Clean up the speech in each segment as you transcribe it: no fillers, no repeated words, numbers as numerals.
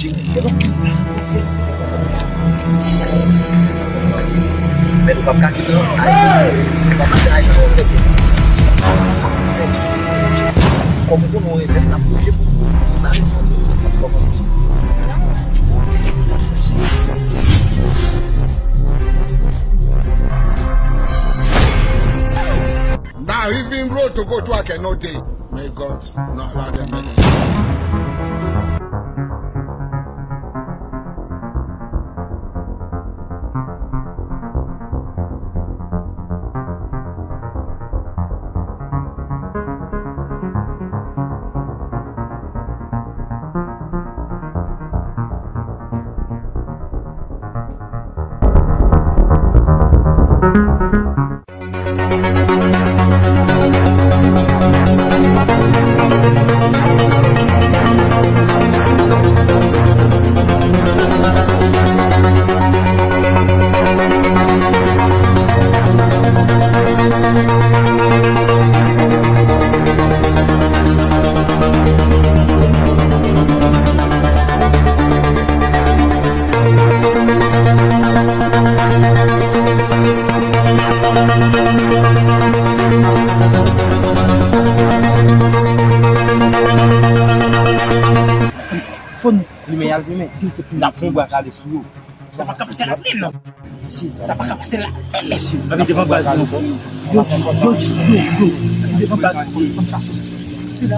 Meluap kaki terus. Bapak air terus. Kamu pun mau ini, tapi dia pun tarik motor. Now even road to go to I cannot take. May God not allow them any. Phone, email, nak phone buat kali suruh. Siapa kapasilah ni? Siapa kapasilah? Tapi dia membahas ni. Dia membahas ni. Tidak.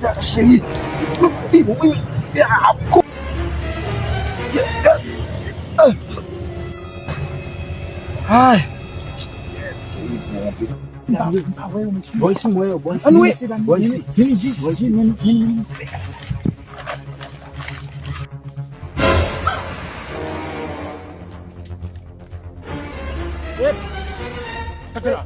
Ya Syekh, ini ya aku. Hai. Boy semua, boy. Anu eh, boy sini. Kata.